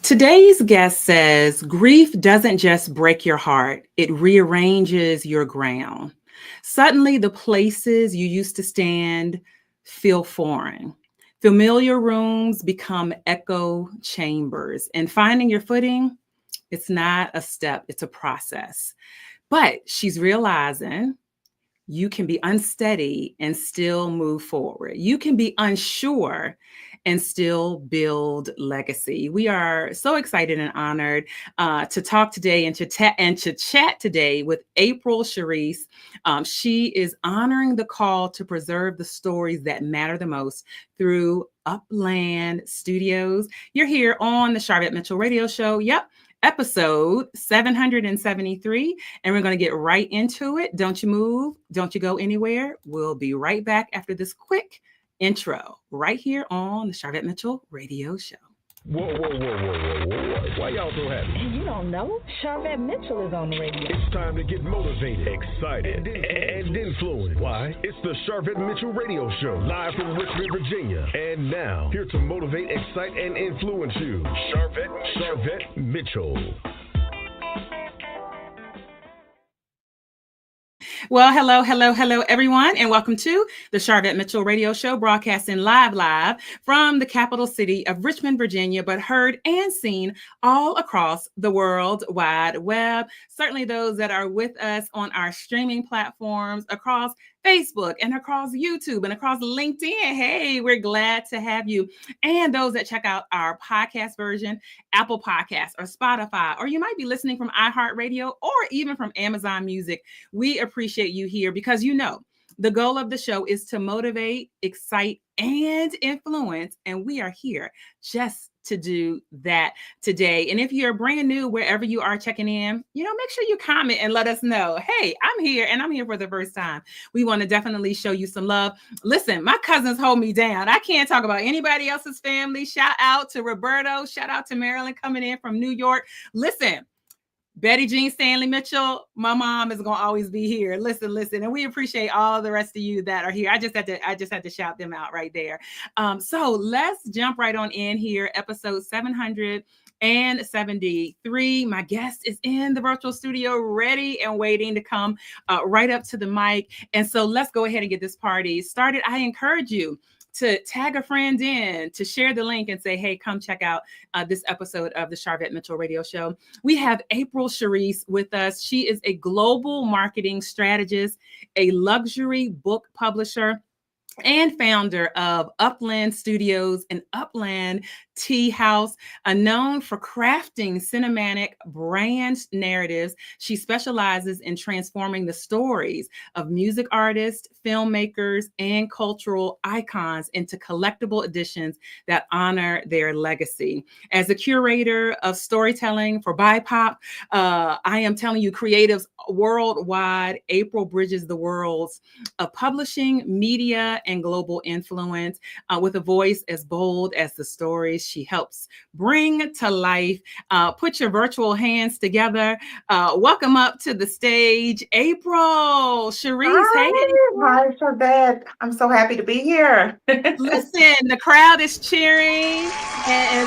Today's guest says grief doesn't just break your heart, it rearranges your ground. Suddenly, the places you used to stand feel foreign. Familiar rooms become echo chambers, and finding your footing, it's not a step, it's a process. But she's realizing you can be unsteady and still move forward. You can be unsure and still build legacy. We are so excited and honored to talk today and to chat today with April Sheris. She is honoring the call to preserve the stories that matter the most through Upland Studios. You're here on the Sharvette Mitchell Radio Show. Yep. Episode 773, and we're going to get right into it. Don't you move. Don't you go anywhere. We'll be right back after this quick intro right here on the Sharvette Mitchell Radio Show. Whoa. Why y'all so happy? You don't know? Sharvette Mitchell is on the radio. It's time to get motivated, excited, and influenced. Why? It's the Sharvette Mitchell Radio Show, live from Richmond, Virginia. And now, here to motivate, excite, and influence you, Sharvette Mitchell. Well, hello, everyone, and welcome to the Sharvette Mitchell Radio Show, broadcasting live from the capital city of Richmond, Virginia, but heard and seen all across the World Wide Web. Certainly those that are with us on our streaming platforms across Facebook and across YouTube and across LinkedIn. Hey, we're glad to have you. And those that check out our podcast version, Apple Podcasts or Spotify, or you might be listening from iHeartRadio or even from Amazon Music. We appreciate you here because you know the goal of the show is to motivate, excite, and influence. And we are here just to do that today. And if you're brand new, wherever you are checking in, make sure you comment and let us know, hey, I'm here and I'm here for the first time. We want to definitely show you some love. Listen, my cousins hold me down. I can't talk about anybody else's family. Shout out to Roberto. Shout out to Marilyn coming in from New York. Listen, Betty Jean Stanley Mitchell, my mom is going to always be here. Listen. And we appreciate all the rest of you that are here. I just had to shout them out right there. So let's jump right on in here. Episode 773. My guest is in the virtual studio, ready and waiting to come right up to the mic. And so let's go ahead and get this party started. I encourage you to tag a friend in, to share the link and say, hey, come check out this episode of the Sharvette Mitchell Radio Show. We have April Sheris with us. She is a global marketing strategist, a luxury book publisher, and founder of Upland Studios and Upland Tea House, known for crafting cinematic brand narratives. She specializes in transforming the stories of music artists, filmmakers, and cultural icons into collectible editions that honor their legacy. As a curator of storytelling for BIPOC, I am telling you, creatives worldwide, April bridges the worlds of publishing, media, and global influence with a voice as bold as the stories she helps bring to life. Put your virtual hands together. Welcome up to the stage, April Sheris. Hi, Sharvette. I'm so happy to be here. Listen, the crowd is cheering and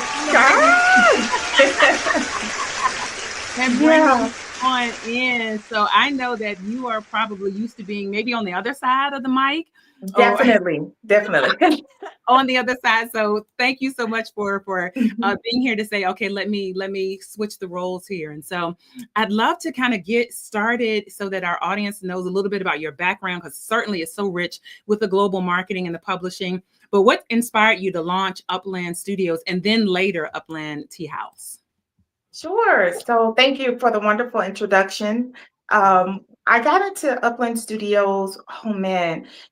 bring on in. So I know that you are probably used to being maybe on the other side of the mic. Definitely. On the other side. So thank you so much for being here to say, okay, let me switch the roles here. And so I'd love to kind of get started so that our audience knows a little bit about your background, because certainly it's so rich with the global marketing and the publishing. But what inspired you to launch Upland Studios and then later Upland Tea House? Sure. So thank you for the wonderful introduction. I got into Upland Studios, in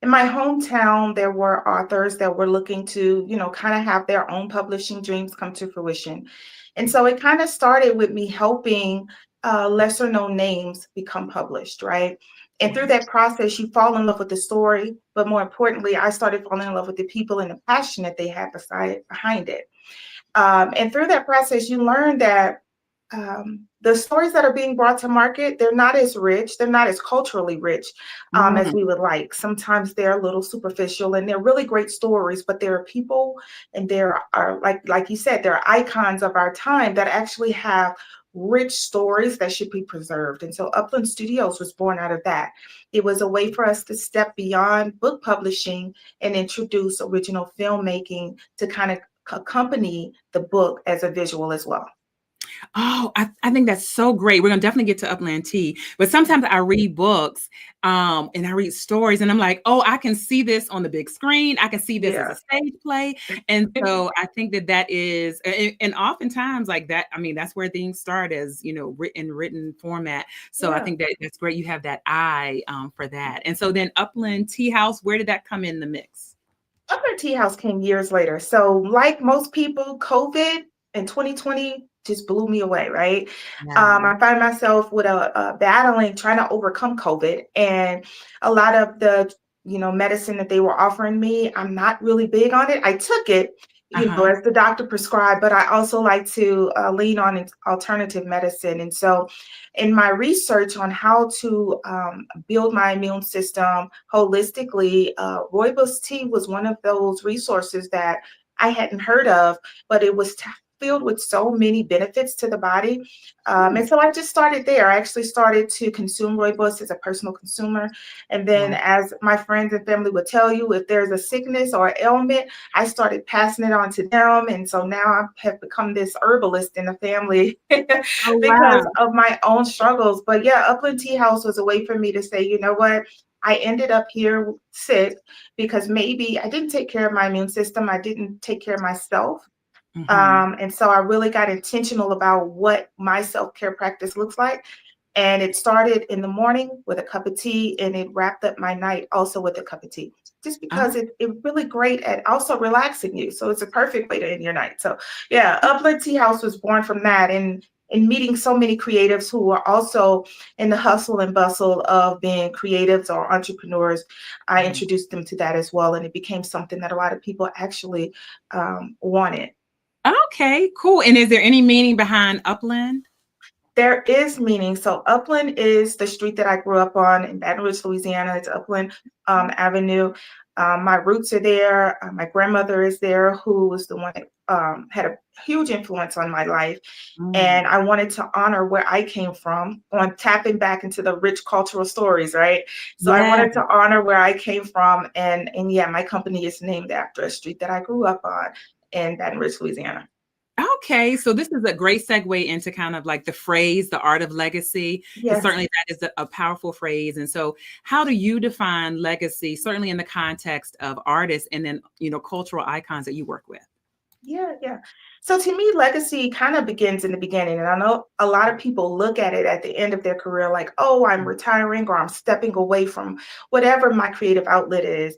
my hometown, there were authors that were looking to, kind of have their own publishing dreams come to fruition. And so it kind of started with me helping lesser known names become published, right? And through that process, you fall in love with the story, but more importantly, I started falling in love with the people and the passion that they had behind it. And through that process, you learn that the stories that are being brought to market, they're not as rich, they're not as culturally rich as we would like. Sometimes they're a little superficial, and they're really great stories, but there are people, and there are, like you said, there are icons of our time that actually have rich stories that should be preserved. And so Upland Studios was born out of that. It was a way for us to step beyond book publishing and introduce original filmmaking to kind of accompany the book as a visual as well. Oh, I think that's so great. We're going to definitely get to Upland Tea. But sometimes I read books and I read stories and I'm like, oh, I can see this on the big screen. I can see this as a stage play. And so I think that is, and oftentimes like that, I mean, that's where things start as, written format. So I think that's great. You have that eye for that. And so then Upland Tea House, where did that come in the mix? Upland Tea House came years later. So like most people, COVID in 2020 just blew me away, right? I find myself with battling, trying to overcome COVID, and a lot of the medicine that they were offering me, I'm not really big on it. I took it, as the doctor prescribed, but I also like to lean on alternative medicine. And so in my research on how to build my immune system holistically, rooibos tea was one of those resources that I hadn't heard of, but it was filled with so many benefits to the body. And so I just started there. I actually started to consume rooibos as a personal consumer. And then as my friends and family would tell you, if there's a sickness or ailment, I started passing it on to them. And so now I have become this herbalist in the family because of my own struggles. But yeah, Upland Tea House was a way for me to say, you know what? I ended up here sick because maybe I didn't take care of my immune system. I didn't take care of myself. And so I really got intentional about what my self-care practice looks like. And it started in the morning with a cup of tea, and it wrapped up my night also with a cup of tea, just because it's really great at also relaxing you. So it's a perfect way to end your night. So yeah, Upland Tea House was born from that. And meeting so many creatives who are also in the hustle and bustle of being creatives or entrepreneurs, I introduced them to that as well. And it became something that a lot of people actually wanted. Okay, cool. And is there any meaning behind Upland? There is meaning. So Upland is the street that I grew up on in Baton Rouge, Louisiana. It's Upland Avenue. My roots are there. My grandmother is there, who was the one that had a huge influence on my life. And I wanted to honor where I came from on tapping back into the rich cultural stories, right? So I wanted to honor where I came from. And yeah, my company is named after a street that I grew up on in Baton Rouge, Louisiana. Okay, so this is a great segue into kind of like the phrase, the art of legacy. Yes. Certainly that is a powerful phrase. And so how do you define legacy, certainly in the context of artists and then, cultural icons that you work with? Yeah. So to me, legacy kind of begins in the beginning. And I know a lot of people look at it at the end of their career like, oh, I'm retiring or I'm stepping away from whatever my creative outlet is.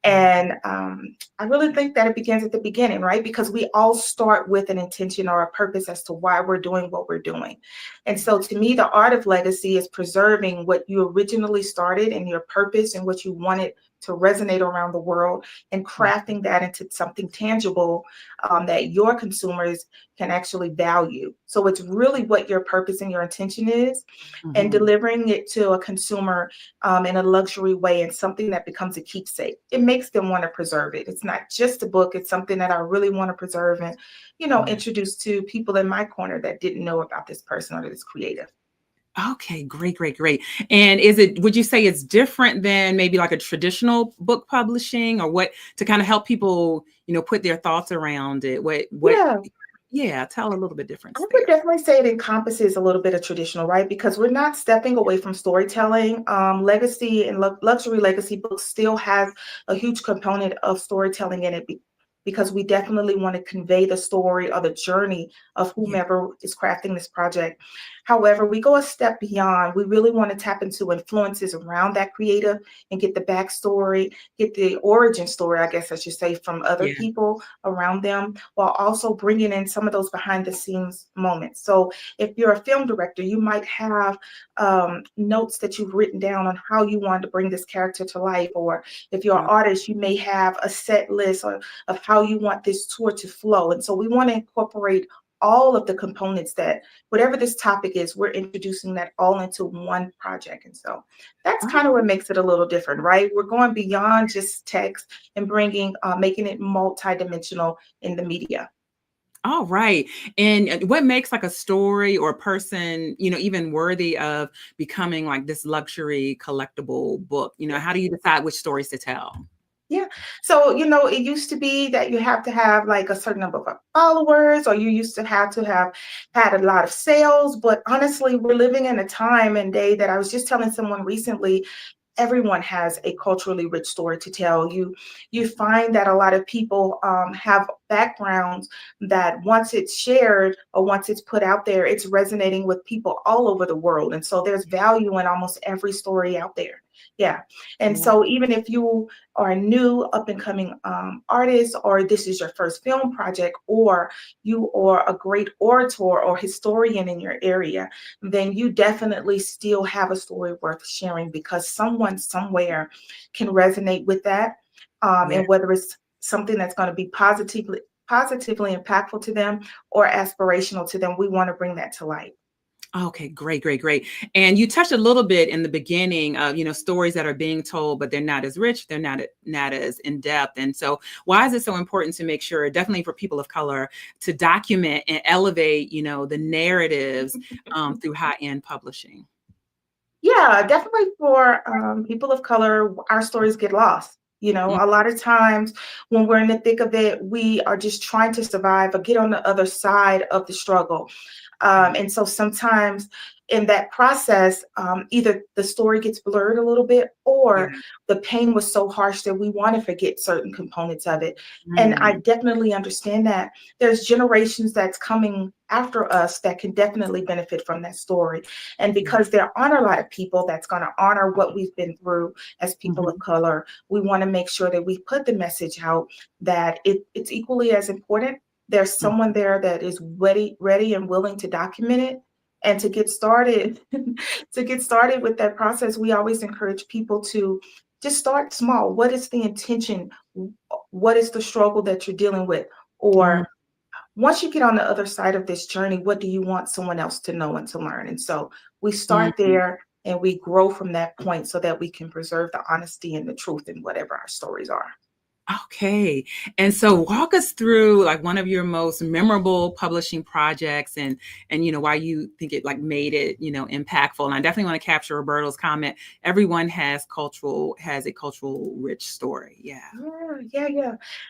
And I really think that it begins at the beginning, right? Because we all start with an intention or a purpose as to why we're doing what we're doing. And so to me, the art of legacy is preserving what you originally started and your purpose and what you wanted to resonate around the world, and crafting that into something tangible that your consumers can actually value. So it's really what your purpose and your intention is, and delivering it to a consumer in a luxury way, and something that becomes a keepsake. It makes them want to preserve it. It's not just a book. It's something that I really want to preserve and, introduce to people in my corner that didn't know about this person or this creative. Okay, great. And would you say it's different than maybe like a traditional book publishing, or what, to kind of help people, put their thoughts around it? Yeah, tell a little bit different. I would definitely say it encompasses a little bit of traditional, right? Because we're not stepping away from storytelling. Legacy and luxury legacy books still have a huge component of storytelling in it, because we definitely want to convey the story or the journey of whomever is crafting this project. However, we go a step beyond. We really want to tap into influences around that creative and get the backstory, get the origin story, I guess I should say, from other people around them, while also bringing in some of those behind the scenes moments. So if you're a film director, you might have notes that you've written down on how you wanted to bring this character to life. Or if you're an artist, you may have a set list of how you want this tour to flow. And so we want to incorporate all of the components that whatever this topic is, we're introducing that all into one project. And so that's kind of what makes it a little different, right? We're going beyond just text and bringing, making it multidimensional in the media. All right. And what makes like a story or a person, even worthy of becoming like this luxury collectible book? How do you decide which stories to tell? Yeah. So, it used to be that you have to have like a certain number of followers, or you used to have had a lot of sales. But honestly, we're living in a time and day that I was just telling someone recently, everyone has a culturally rich story to tell. You find that a lot of people have backgrounds that once it's shared or once it's put out there, it's resonating with people all over the world. And so there's value in almost every story out there. Yeah. And so even if you are a new up and coming artist, or this is your first film project, or you are a great orator or historian in your area, then you definitely still have a story worth sharing, because someone somewhere can resonate with that. And whether it's something that's going to be positively impactful to them or aspirational to them, we want to bring that to light. Okay, great. And you touched a little bit in the beginning of, stories that are being told, but they're not as rich, they're not as in depth. And so why is it so important to make sure, definitely for people of color, to document and elevate, the narratives through high-end publishing? Yeah, definitely for people of color, our stories get lost. A lot of times when we're in the thick of it, we are just trying to survive or get on the other side of the struggle. And so sometimes in that process, either the story gets blurred a little bit, or the pain was so harsh that we want to forget certain components of it. And I definitely understand that. There's generations that's coming after us that can definitely benefit from that story. And because there aren't a lot of people that's going to honor what we've been through as people of color, we want to make sure that we put the message out that it's equally as important. There's someone there that is ready and willing to document it. And to get started, with that process, we always encourage people to just start small. What is the intention? What is the struggle that you're dealing with? Or once you get on the other side of this journey, what do you want someone else to know and to learn? And so we start there and we grow from that point so that we can preserve the honesty and the truth in whatever our stories are. Okay. And so walk us through like one of your most memorable publishing projects and why you think it like made it, impactful. And I definitely want to capture Roberto's comment. Everyone has a cultural rich story. Yeah.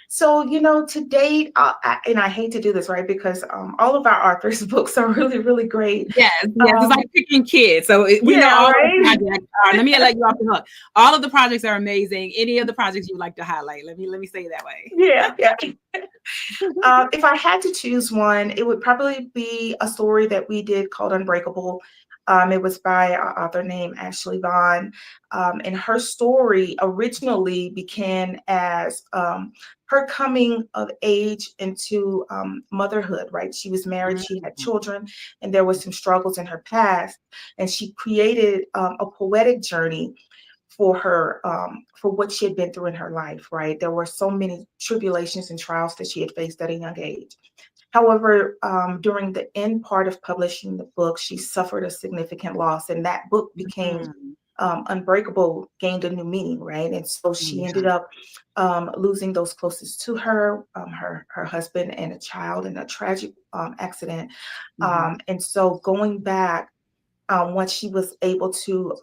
So, to date, and I hate to do this, right? Because all of our authors' books are really, really great. Yes. It's like picking kids. So we know all the projects are. Let me let you off the hook. All of the projects are amazing. Any of the projects you would like to highlight? Let me say it that way. Yeah. If I had to choose one, it would probably be a story that we did called Unbreakable. It was by an author named Ashley Vaughn. And her story originally began as her coming of age into motherhood, right? She was married, she had children, and there was some struggles in her past. And she created a poetic journey for her, for what she had been through in her life, right? There were so many tribulations and trials that she had faced at a young age. However, during the end part of publishing the book, she suffered a significant loss, and that book became Unbreakable, gained a new meaning, right? And so she ended up losing those closest to her, her husband and a child in a tragic accident. And so going back, once she was able to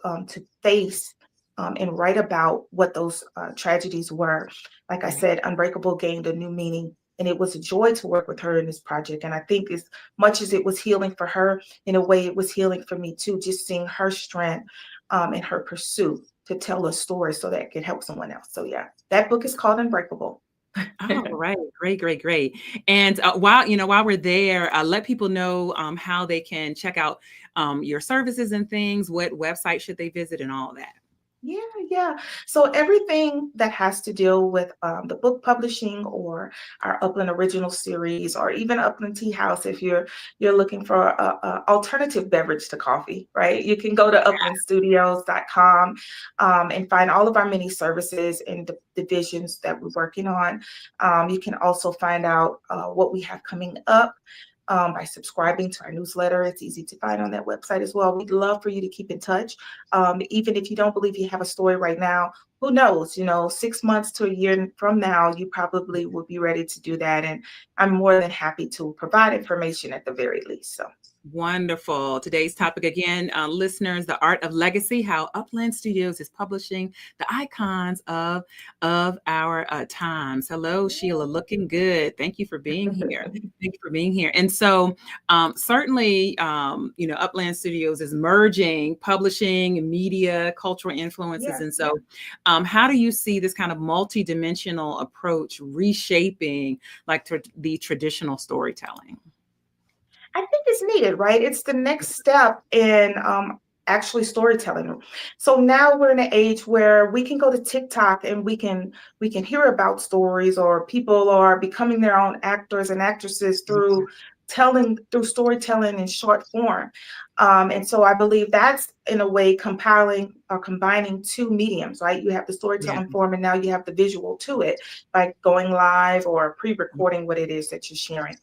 face and write about what those tragedies were, like I said, Unbreakable gained a new meaning. And it was a joy to work with her in this project. And I think as much as it was healing for her, in a way, it was healing for me too, just seeing her strength and her pursuit to tell a story so that it could help someone else. So yeah, that book is called Unbreakable. All right. Great. And while we're there, let people know how they can check out your services and things. What website should they visit and all that? Yeah. So everything that has to deal with the book publishing or our Upland original series, or even Upland Tea House, if you're looking for a alternative beverage to coffee, right? You can go to uplandstudios.com and find all of our many services and divisions that we're working on. You can also find out what we have coming up. by subscribing to our newsletter. It's easy to find on that website as well. We'd love for you to keep in touch. Even if you don't believe you have a story right now, who knows, 6 months to a year from now, you probably will be ready to do that. And I'm more than happy to provide information at the very least. So. Wonderful. Today's topic again, listeners, the art of legacy, how Upland Studios is publishing the icons of our times. Hello, Sheila, looking good. Thank you for being here. Thank you for being here. And so certainly, Upland Studios is merging publishing, media, cultural influences. Yeah. And so how do you see this kind of multidimensional approach reshaping like the traditional storytelling? I think it's needed, right? It's the next step in actually storytelling. So now we're in an age where we can go to TikTok and we can hear about stories, or people are becoming their own actors and actresses through storytelling in short form. And so I believe that's in a way compiling or combining two mediums, right? You have the storytelling form, and now you have the visual to it by going live or pre-recording what it is that you're sharing.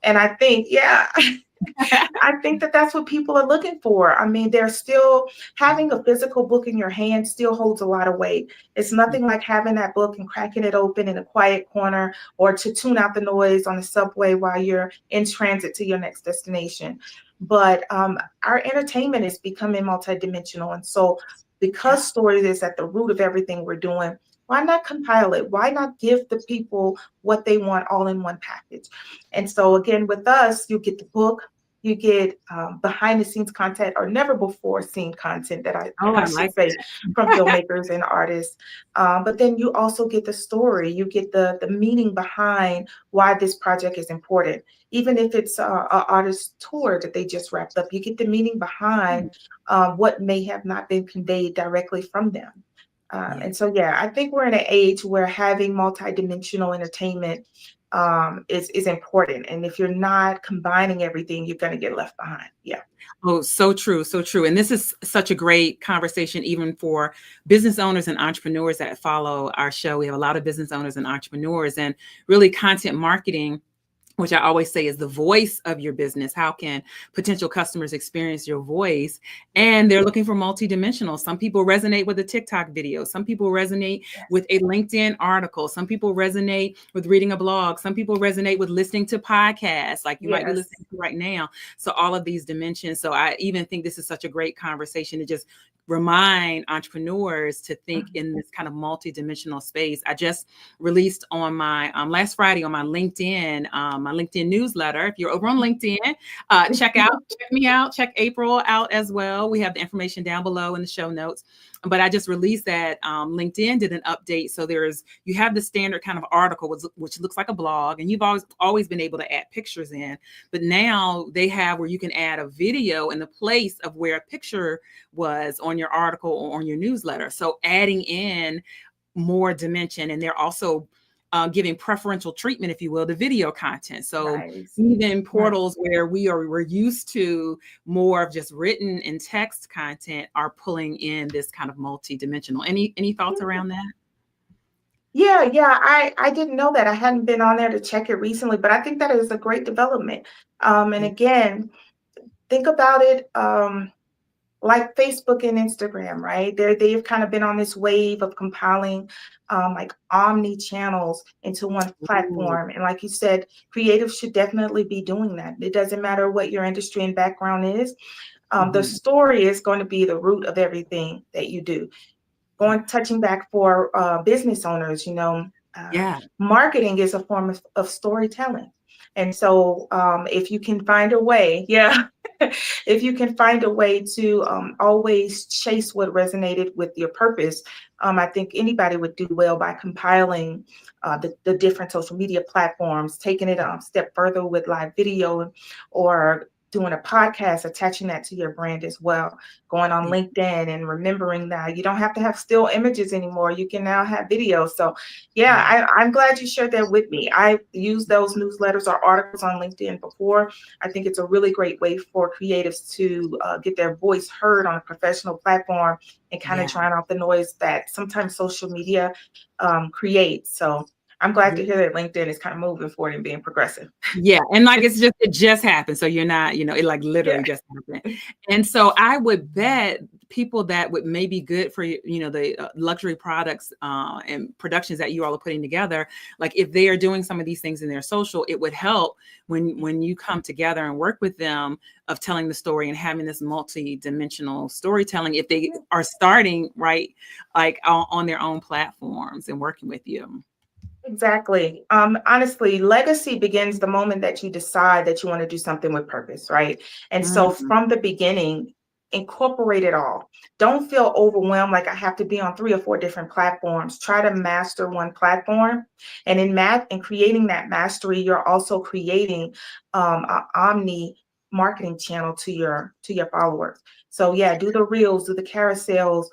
And I think, I think that's what people are looking for. I mean, they're still having a physical book in your hand still holds a lot of weight. It's nothing like having that book and cracking it open in a quiet corner, or to tune out the noise on the subway while you're in transit to your next destination. But our entertainment is becoming multidimensional. And so because story is at the root of everything we're doing, why not compile it? Why not give the people what they want all in one package? And so again, with us, you get the book, you get behind the scenes content or never before seen content that I should say from filmmakers and artists. But then you also get the story, you get the meaning behind why this project is important. Even if it's an artist tour that they just wrapped up, you get the meaning behind what may have not been conveyed directly from them. And so, I think we're in an age where having multidimensional entertainment is important. And if you're not combining everything, you're going to get left behind. Yeah. Oh, so true. So true. And this is such a great conversation, even for business owners and entrepreneurs that follow our show. We have a lot of business owners and entrepreneurs, and really content marketing, which I always say is the voice of your business. How can potential customers experience your voice? And they're looking for multidimensional. Some people resonate with a TikTok video. Some people resonate with a LinkedIn article. Some people resonate with reading a blog. Some people resonate with listening to podcasts like you might be listening to right now. So all of these dimensions. So I even think this is such a great conversation to just remind entrepreneurs to think in this kind of multidimensional space. I just released on my last Friday on my LinkedIn newsletter. If you're over on LinkedIn, check me out, check April out as well. We have the information down below in the show notes. But I just released that LinkedIn did an update. So you have the standard kind of article, which looks like a blog, and you've always been able to add pictures in. But now they have where you can add a video in the place of where a picture was on your article or on your newsletter. So adding in more dimension, and they're also giving preferential treatment, if you will, to video content. So even portals where we're used to more of just written and text content are pulling in this kind of multi-dimensional. Any thoughts around that? Yeah, I didn't know that. I hadn't been on there to check it recently, but I think that is a great development. And again, think about it like Facebook and Instagram, right? They've kind of been on this wave of compiling like omni channels into one platform. And like you said, creatives should definitely be doing that. It doesn't matter what your industry and background is. The story is going to be the root of everything that you do. Touching back for business owners, marketing is a form of storytelling. And so if you can find a way, if you can find a way to always chase what resonated with your purpose, I think anybody would do well by compiling the different social media platforms, taking it a step further with live video, or doing a podcast, attaching that to your brand as well, going on LinkedIn and remembering that you don't have to have still images anymore. You can now have video. So I'm glad you shared that with me. I used those newsletters or articles on LinkedIn before. I think it's a really great way for creatives to get their voice heard on a professional platform and kind of drown out the noise that sometimes social media creates. So I'm glad to hear that LinkedIn is kind of moving forward and being progressive. Yeah. And like, it just happened. So you're not, it like literally just happened. And so I would bet people that would may be good for, the luxury products and productions that you all are putting together. Like if they are doing some of these things in their social, it would help when you come together and work with them of telling the story and having this multi-dimensional storytelling, if they are starting right, like on their own platforms and working with you. Exactly. Honestly, legacy begins the moment that you decide that you want to do something with purpose, right? And so from the beginning, incorporate it all. Don't feel overwhelmed like I have to be on 3 or 4 different platforms. Try to master one platform. And in creating that mastery, you're also creating an omni marketing channel to your followers. So yeah, do the reels, do the carousels,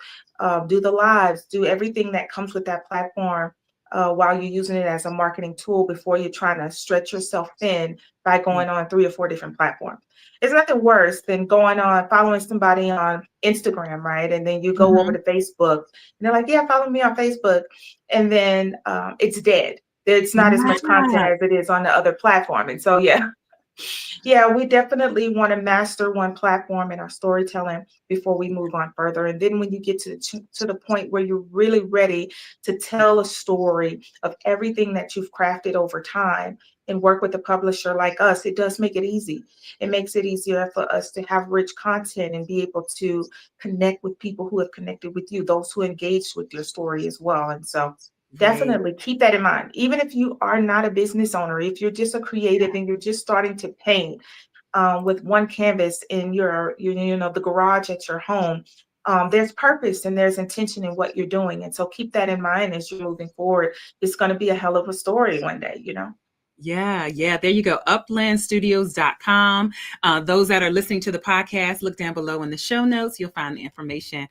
do the lives, do everything that comes with that platform. While you're using it as a marketing tool before you're trying to stretch yourself thin by going on 3 or 4 different platforms. It's nothing worse than following somebody on Instagram, right? And then you go over to Facebook and they're like, yeah, follow me on Facebook. And then it's dead. It's not as much content as it is on the other platform. And so, yeah, we definitely want to master one platform in our storytelling before we move on further. And then when you get to the point where you're really ready to tell a story of everything that you've crafted over time and work with a publisher like us, it does make it easy. It makes it easier for us to have rich content and be able to connect with people who have connected with you, those who engaged with your story as well. And so definitely keep that in mind. Even if you are not a business owner, if you're just a creative and you're just starting to paint with one canvas in the garage at your home, there's purpose and there's intention in what you're doing. And so keep that in mind as you're moving forward. It's going to be a hell of a story one day, Yeah. There you go. Uplandstudios.com. Those that are listening to the podcast, look down below in the show notes. You'll find the information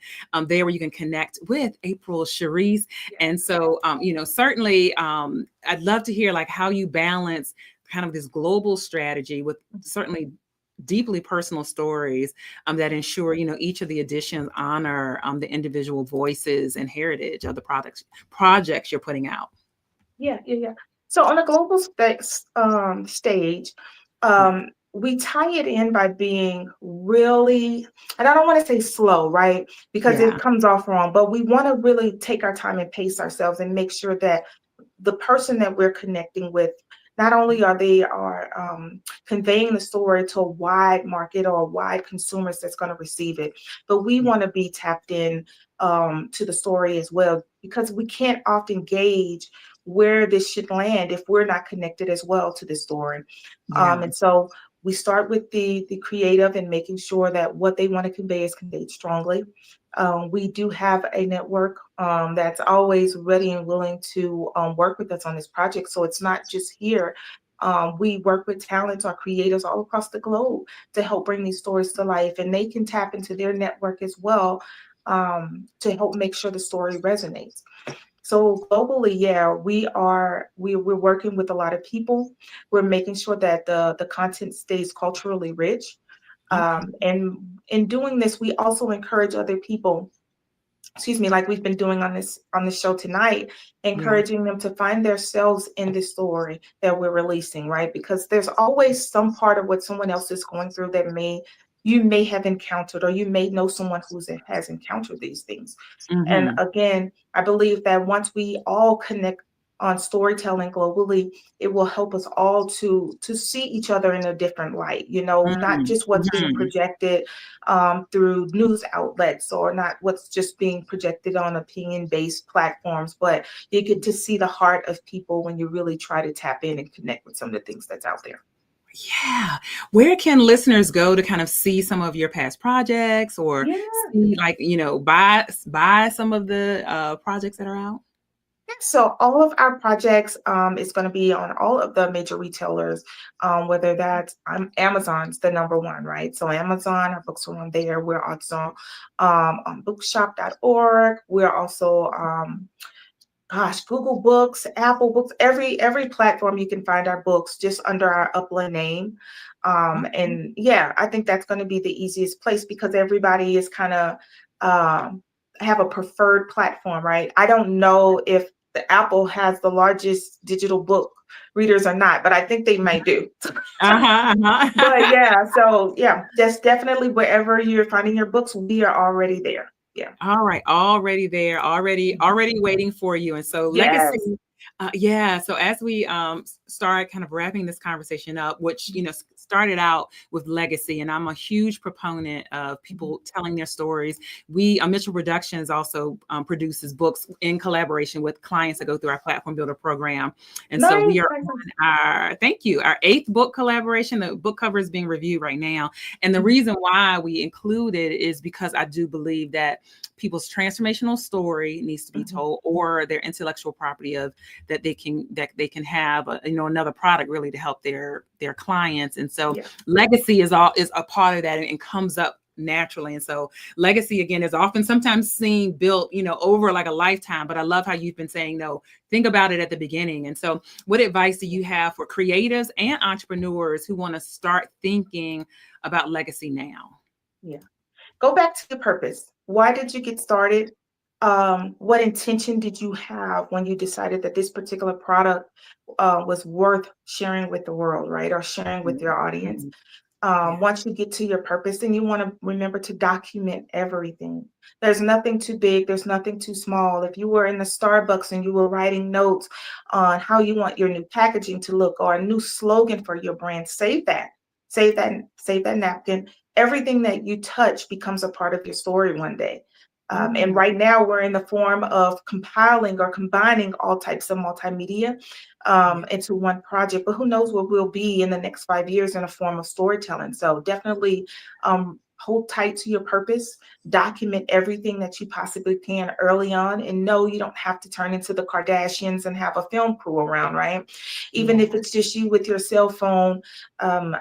there where you can connect with April Sheris. And so, certainly I'd love to hear like how you balance kind of this global strategy with certainly deeply personal stories that ensure, each of the editions honor the individual voices and heritage of the projects you're putting out. Yeah. So on a global stage, we tie it in by being really, and I don't want to say slow, right? Because it comes off wrong, but we want to really take our time and pace ourselves and make sure that the person that we're connecting with, not only are they conveying the story to a wide market or wide consumers that's going to receive it, but we want to be tapped in to the story as well, because we can't often gauge where this should land if we're not connected as well to the story. And so we start with the creative and making sure that what they want to convey is conveyed strongly. We do have a network that's always ready and willing to work with us on this project. So it's not just here. We work with talents or creators all across the globe to help bring these stories to life, and they can tap into their network as well to help make sure the story resonates. So globally, we're working with a lot of people. We're making sure that the content stays culturally rich. And in doing this, we also encourage other people, like we've been doing on this show tonight, encouraging them to find themselves in the story that we're releasing, right? Because there's always some part of what someone else is going through that you may have encountered, or you may know someone who has encountered these things. And again, I believe that once we all connect on storytelling globally, it will help us all to see each other in a different light, not just what's being projected through news outlets, or not what's just being projected on opinion-based platforms, but you get to see the heart of people when you really try to tap in and connect with some of the things that's out there. Yeah. Where can listeners go to kind of see some of your past projects, or see, like, buy some of the projects that are out? So all of our projects is going to be on all of the major retailers, whether that's Amazon's the number one, right? So Amazon, our books are on there. We're also on bookshop.org. We're also Google Books, Apple Books, every platform you can find our books just under our Upland name. And I think that's going to be the easiest place, because everybody is kind of have a preferred platform, right? I don't know if the Apple has the largest digital book readers or not, but I think they might do. But yeah, so yeah, that's definitely wherever you're finding your books, we are already there. Yeah. All right. Already there, already waiting for you. And so legacy. So as we start kind of wrapping this conversation up, which, started out with legacy, and I'm a huge proponent of people telling their stories. Mitchell Productions also produces books in collaboration with clients that go through our Platform Builder program. And so we are on our 8th book collaboration. The book cover is being reviewed right now. And the reason why we include it is because I do believe that people's transformational story needs to be told, or their intellectual property that they can have another product really to help their clients. And so legacy is a part of that, and comes up naturally. And so legacy, again, is often sometimes seen built over like a lifetime, but I love how you've been saying, no, think about it at the beginning. And so what advice do you have for creatives and entrepreneurs who want to start thinking about legacy now? Go back to the purpose. Why did you get started? What intention did you have when you decided that this particular product was worth sharing with the world, right? Or sharing with your audience? Once you get to your purpose, then you want to remember to document everything. There's nothing too big. There's nothing too small. If you were in the Starbucks and you were writing notes on how you want your new packaging to look, or a new slogan for your brand, save that. Save that napkin. Everything that you touch becomes a part of your story one day. And right now we're in the form of compiling or combining all types of multimedia into one project, but who knows what we'll be in the next 5 years in a form of storytelling. So definitely hold tight to your purpose, document everything that you possibly can early on, and no, you don't have to turn into the Kardashians and have a film crew around, right? Even if it's just you with your cell phone,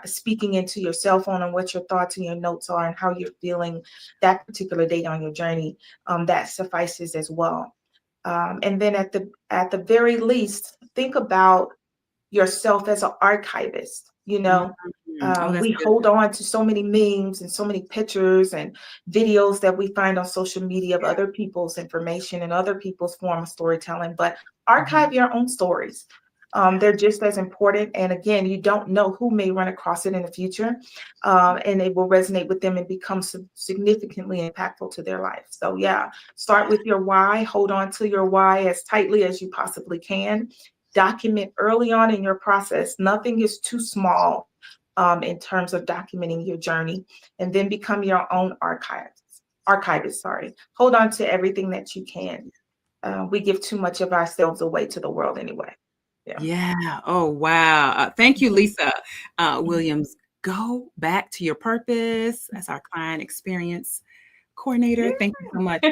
speaking into your cell phone and what your thoughts and your notes are and how you're feeling that particular day on your journey, that suffices as well. And then at the very least, think about yourself as an archivist. We hold on to so many memes and so many pictures and videos that we find on social media of other people's information and other people's form of storytelling, but archive your own stories. They're just as important. And again, you don't know who may run across it in the future, and it will resonate with them and become significantly impactful to their life. So start with your why, hold on to your why as tightly as you possibly can. Document early on in your process. Nothing is too small in terms of documenting your journey, and then become your own archivist. Hold on to everything that you can. We give too much of ourselves away to the world anyway. Yeah. Oh, wow. Thank you, Lisa Williams. Go back to your purpose as our client experience coordinator. Thank you so much.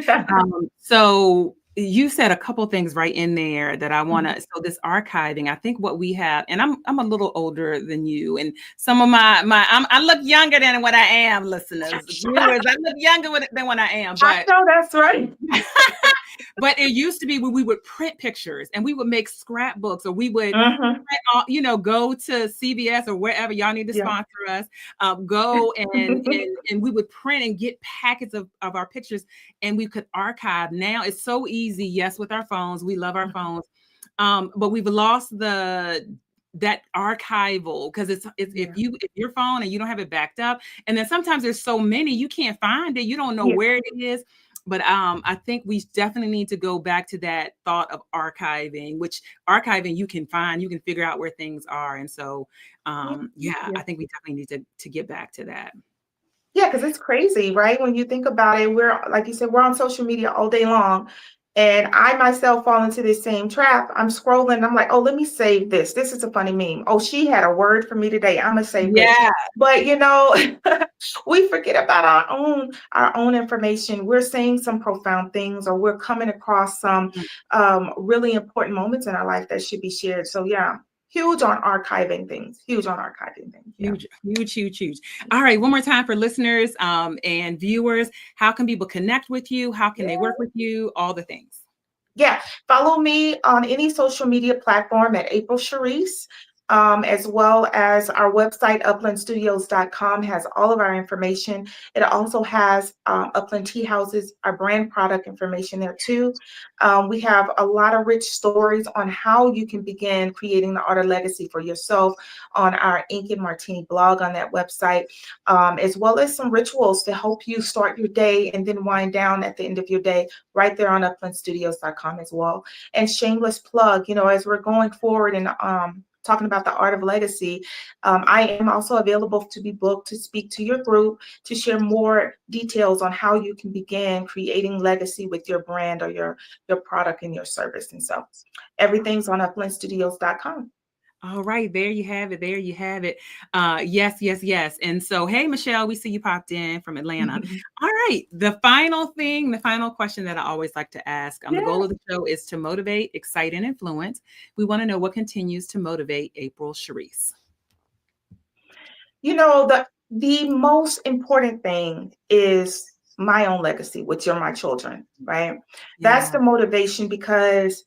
So you said a couple things right in there that I want to, so this archiving, I think what we have, and I'm a little older than you, and some of I look younger than what I am, listeners, viewers, I look younger than what I am. But I know that's right. But it used to be when we would print pictures and we would make scrapbooks, or we would, go to CVS or wherever y'all need to sponsor us, go and we would print and get packets of our pictures, and we could archive. Now it's so easy. Yes, with our phones, we love our phones, but we've lost that archival, because it's if your phone and you don't have it backed up, and then sometimes there's so many you can't find it, you don't know where it is. But I think we definitely need to go back to that thought of archiving, which archiving you can find, you can figure out where things are. And so, I think we definitely need to get back to that. Yeah, because it's crazy, right? When you think about it, we're, like you said, we're on social media all day long. And I myself fall into this same trap. I'm scrolling. I'm like, oh, let me save this. This is a funny meme. Oh, she had a word for me today. I'm going to save this. But, we forget about our own information. We're saying some profound things, or we're coming across some really important moments in our life that should be shared. So, huge on archiving things. Huge. All right. One more time for listeners and viewers. How can people connect with you? How can they work with you? All the things. Follow me on any social media platform at April Sheris. as well as our website, uplandstudios.com, has all of our information. It also has Upland Tea Houses, our brand product information there too. We have a lot of rich stories on how you can begin creating the art of legacy for yourself on our Ink and Martini blog on that website, as well as some rituals to help you start your day and then wind down at the end of your day right there on uplandstudios.com as well. And shameless plug, as we're going forward and talking about the art of legacy, I am also available to be booked to speak to your group to share more details on how you can begin creating legacy with your brand or your product and your service. And so everything's on uplandstudios.com. All right, there you have it. There you have it. Yes. And so, hey, Michelle, we see you popped in from Atlanta. All right, the final question that I always like to ask. The goal of the show is to motivate, excite, and influence. We want to know what continues to motivate April Sheris. The most important thing is my own legacy, which are my children, right? That's the motivation, because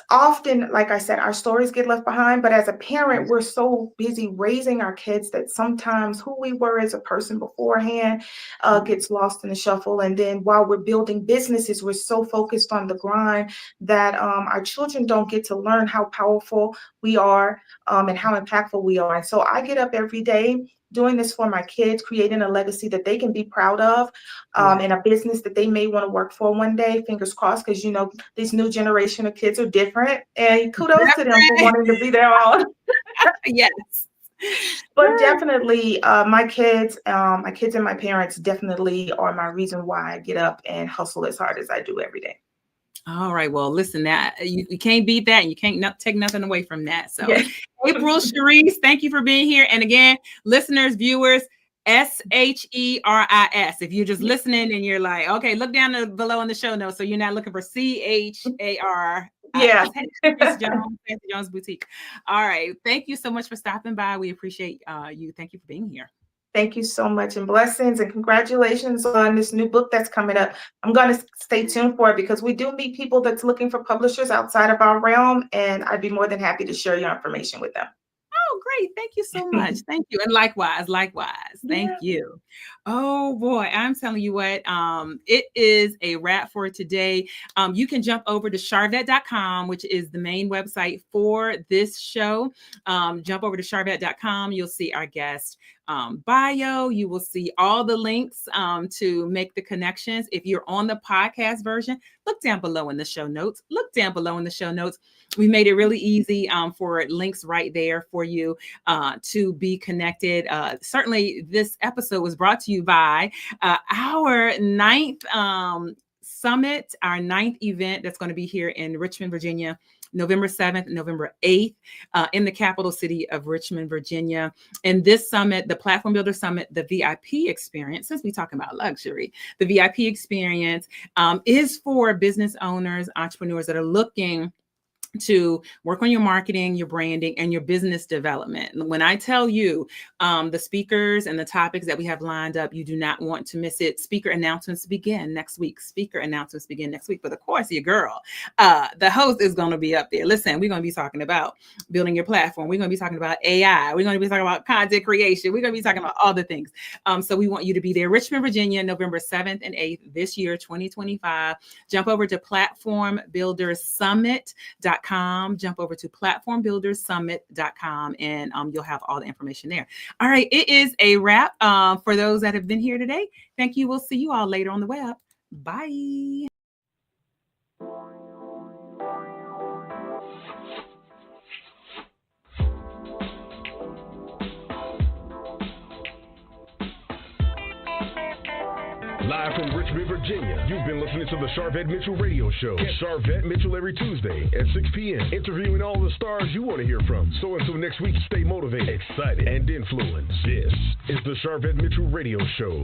often, like I said, our stories get left behind, but as a parent, we're so busy raising our kids that sometimes who we were as a person beforehand gets lost in the shuffle. And then while we're building businesses, we're so focused on the grind that our children don't get to learn how powerful we are and how impactful we are. And so I get up every day doing this for my kids, creating a legacy that they can be proud of, in a business that they may want to work for one day, fingers crossed, because this new generation of kids are different, and kudos to them for wanting to be their own. Yes. But definitely my kids and my parents definitely are my reason why I get up and hustle as hard as I do every day. All right. Well, listen, that you can't beat that, and you can't take nothing away from that. So, April Sheris, thank you for being here. And again, listeners, viewers, Sheris. If you're just listening and you're like, okay, look down below in the show notes, so you're not looking for CHAR. Jones Boutique. All right. Thank you so much for stopping by. We appreciate you. Thank you for being here. Thank you so much, and blessings and congratulations on this new book that's coming up. I'm going to stay tuned for it, because we do meet people that's looking for publishers outside of our realm, and I'd be more than happy to share your information with them. Oh, great. Thank you so much. Thank you. And likewise. Thank you. Oh boy, I'm telling you what, it is a wrap for today. You can jump over to Sharvette.com, which is the main website for this show. Jump over to Sharvette.com. You'll see our guest bio. You will see all the links to make the connections. If you're on the podcast version, look down below in the show notes. We made it really easy for links right there for you to be connected. Certainly, this episode was brought to you by our 9th summit, our 9th event that's going to be here in Richmond, Virginia, November 7th, November 8th, in the capital city of Richmond, Virginia. And this summit, the Platform Builder Summit, the VIP experience, since we're talking about luxury, the VIP experience is for business owners, entrepreneurs that are looking to work on your marketing, your branding, and your business development. When I tell you the speakers and the topics that we have lined up, you do not want to miss it. Speaker announcements begin next week. But of course, your girl, the host is going to be up there. Listen, we're going to be talking about building your platform. We're going to be talking about AI. We're going to be talking about content creation. We're going to be talking about all the things. So we want you to be there. Richmond, Virginia, November 7th and 8th this year, 2025. Jump over to platformbuildersummit.com. Jump over to platformbuildersummit.com, and you'll have all the information there. All right, it is a wrap for those that have been here today. Thank you. We'll see you all later on the web. Bye. Live from Richmond, Virginia, you've been listening to the Sharvette Mitchell Radio Show. Catch Sharvette Mitchell every Tuesday at 6 p.m., interviewing all the stars you want to hear from. So until next week, stay motivated, excited, and influenced. This is the Sharvette Mitchell Radio Show.